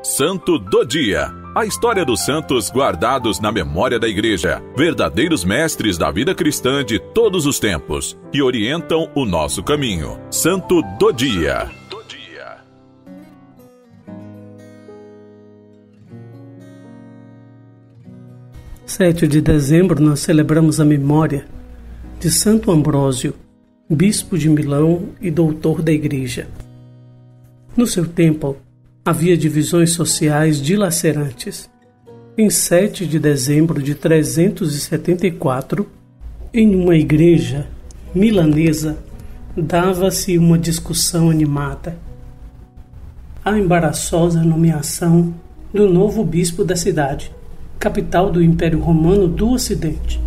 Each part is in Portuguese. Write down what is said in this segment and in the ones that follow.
Santo do Dia. A história dos santos guardados na memória da Igreja, verdadeiros mestres da vida cristã de todos os tempos, que orientam o nosso caminho. Santo do Dia. 7 de dezembro nós celebramos a memória de Santo Ambrósio, bispo de Milão e doutor da Igreja. No seu tempo, havia divisões sociais dilacerantes. Em 7 de dezembro de 374, em uma igreja milanesa, dava-se uma discussão animada. A embaraçosa nomeação do novo bispo da cidade, capital do Império Romano do Ocidente.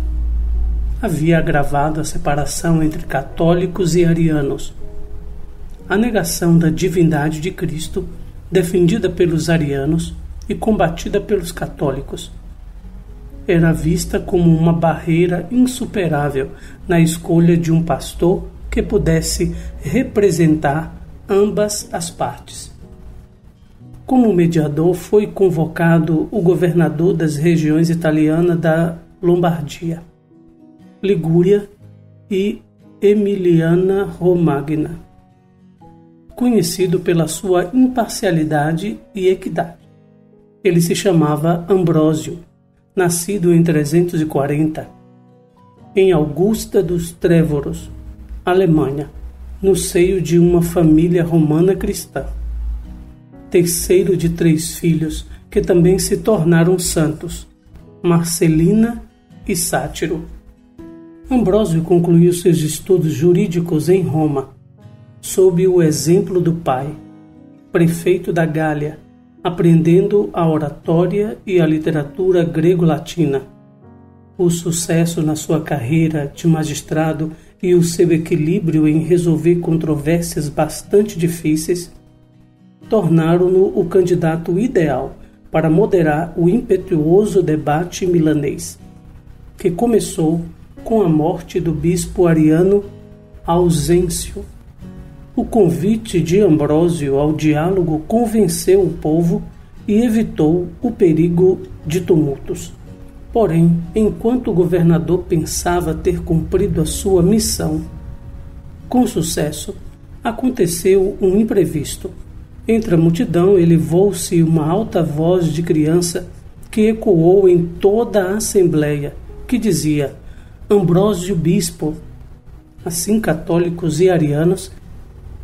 Havia agravado a separação entre católicos e arianos. A negação da divindade de Cristo, defendida pelos arianos e combatida pelos católicos, era vista como uma barreira insuperável na escolha de um pastor que pudesse representar ambas as partes. Como mediador foi convocado o governador das regiões italianas da Lombardia, Ligúria e Emiliana-Romagna, conhecido pela sua imparcialidade e equidade. Ele se chamava Ambrósio, nascido em 340, em Augusta dos Trévoros, Alemanha, no seio de uma família romana cristã. Terceiro de 3 filhos, que também se tornaram santos, Marcelina e Sátiro. Ambrósio concluiu seus estudos jurídicos em Roma, sob o exemplo do pai, prefeito da Gália, aprendendo a oratória e a literatura grego-latina. O sucesso na sua carreira de magistrado e o seu equilíbrio em resolver controvérsias bastante difíceis tornaram-no o candidato ideal para moderar o impetuoso debate milanês, que começou com a morte do bispo ariano Ausêncio. O convite de Ambrósio ao diálogo convenceu o povo e evitou o perigo de tumultos. Porém, enquanto o governador pensava ter cumprido a sua missão com sucesso, aconteceu um imprevisto. Entre a multidão elevou-se uma alta voz de criança que ecoou em toda a assembleia, que dizia: Ambrósio bispo. Assim, católicos e arianos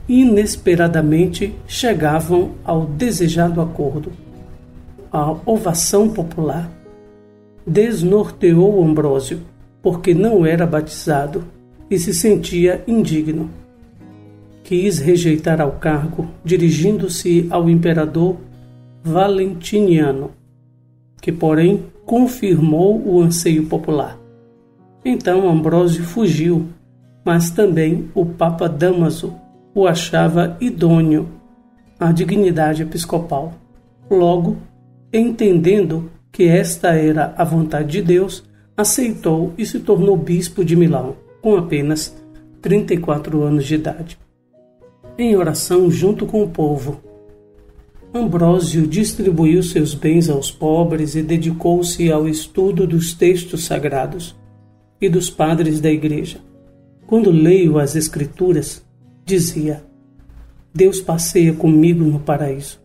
inesperadamente chegavam ao desejado acordo. A ovação popular desnorteou Ambrósio, porque não era batizado e se sentia indigno. Quis rejeitar ao cargo, dirigindo-se ao imperador Valentiniano, que, porém, confirmou o anseio popular. Então Ambrósio fugiu, mas também o Papa Dámaso o achava idôneo à dignidade episcopal. Logo, entendendo que esta era a vontade de Deus, aceitou e se tornou bispo de Milão, com apenas 34 anos de idade. Em oração junto com o povo, Ambrósio distribuiu seus bens aos pobres e dedicou-se ao estudo dos textos sagrados e dos padres da Igreja. Quando leio as Escrituras, dizia: Deus passeia comigo no paraíso.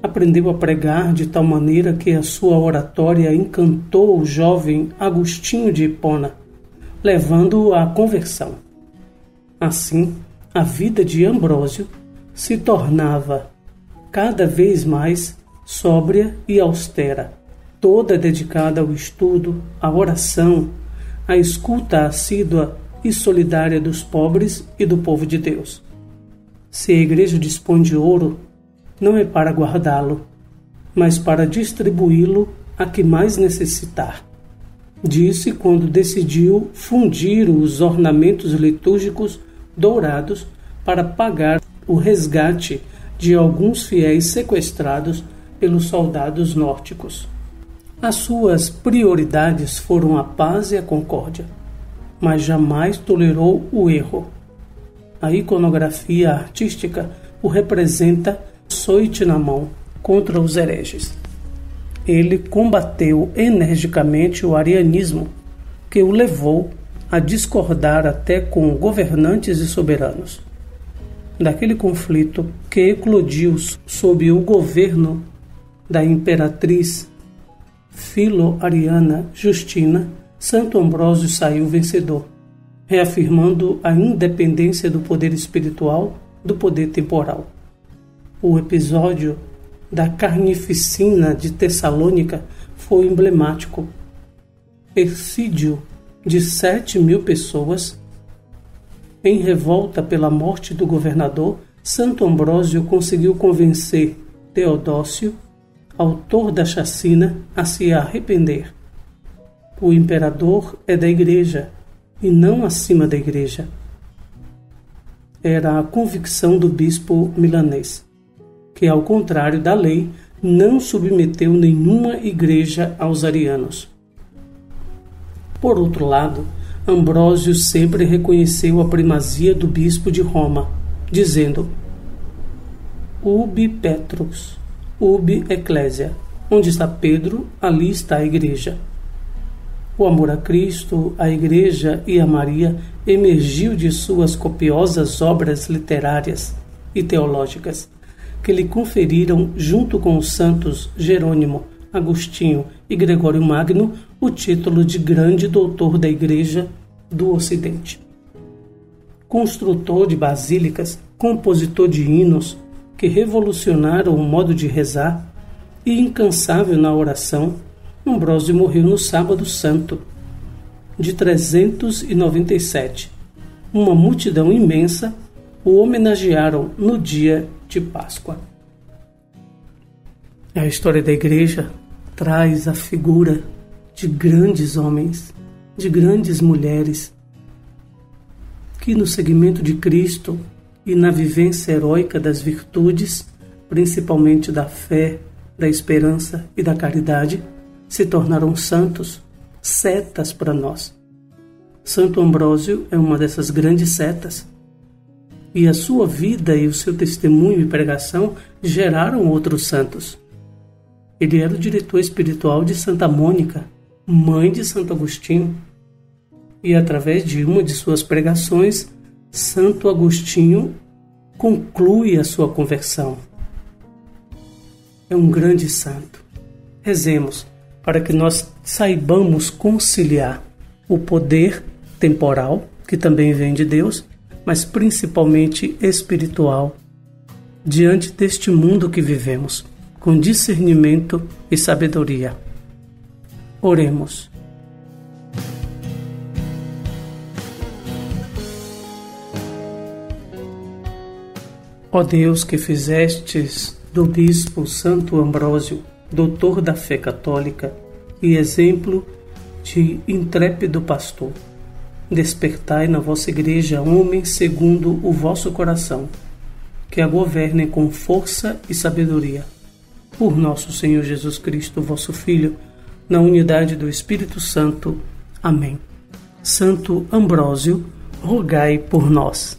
Aprendeu a pregar de tal maneira que a sua oratória encantou o jovem Agostinho de Hipona, levando-o à conversão. Assim, a vida de Ambrósio se tornava cada vez mais sóbria e austera, toda dedicada ao estudo, à oração, à escuta assídua e solidária dos pobres e do povo de Deus. Se a Igreja dispõe de ouro, não é para guardá-lo, mas para distribuí-lo a que mais necessitar. Disse quando decidiu fundir os ornamentos litúrgicos dourados para pagar o resgate de alguns fiéis sequestrados pelos soldados nórdicos. As suas prioridades foram a paz e a concórdia, mas jamais tolerou o erro. A iconografia artística o representa açoite na mão, contra os hereges. Ele combateu energicamente o arianismo, que o levou a discordar até com governantes e soberanos. Daquele conflito que eclodiu sob o governo da imperatriz filo-ariana Justina, Santo Ambrósio saiu vencedor, reafirmando a independência do poder espiritual do poder temporal. O episódio da carnificina de Tessalônica foi emblemático. Exídio de 7.000 pessoas. Em revolta pela morte do governador, Santo Ambrósio conseguiu convencer Teodócio, autor da chacina, a se arrepender. O imperador é da Igreja e não acima da Igreja. Era a convicção do bispo milanês, que, ao contrário da lei, não submeteu nenhuma igreja aos arianos. Por outro lado, Ambrósio sempre reconheceu a primazia do bispo de Roma, dizendo: Ubi Petrus, ubi Ecclesia. Onde está Pedro, ali está a igreja. O amor a Cristo, a Igreja e a Maria emergiu de suas copiosas obras literárias e teológicas, que lhe conferiram, junto com os santos Jerônimo, Agostinho e Gregório Magno, o título de grande doutor da Igreja do Ocidente. Construtor de basílicas, compositor de hinos que revolucionaram o modo de rezar e incansável na oração, Ambrósio morreu no Sábado Santo de 397. Uma multidão imensa o homenagearam no dia de Páscoa. A história da Igreja traz a figura de grandes homens, de grandes mulheres, que no seguimento de Cristo e na vivência heróica das virtudes, principalmente da fé, da esperança e da caridade, se tornaram santos, setas para nós. Santo Ambrósio é uma dessas grandes setas, e a sua vida e o seu testemunho e pregação geraram outros santos. Ele era o diretor espiritual de Santa Mônica, mãe de Santo Agostinho, e através de uma de suas pregações, Santo Agostinho conclui a sua conversão. É um grande santo. Rezemos para que nós saibamos conciliar o poder temporal, que também vem de Deus, mas principalmente espiritual, diante deste mundo que vivemos, com discernimento e sabedoria. Oremos. Ó Deus, que fizestes do bispo Santo Ambrósio doutor da fé católica e exemplo de intrépido pastor, despertai na vossa Igreja homens segundo o vosso coração, que a governem com força e sabedoria. Por nosso Senhor Jesus Cristo, vosso Filho, na unidade do Espírito Santo. Amém. Santo Ambrósio, rogai por nós.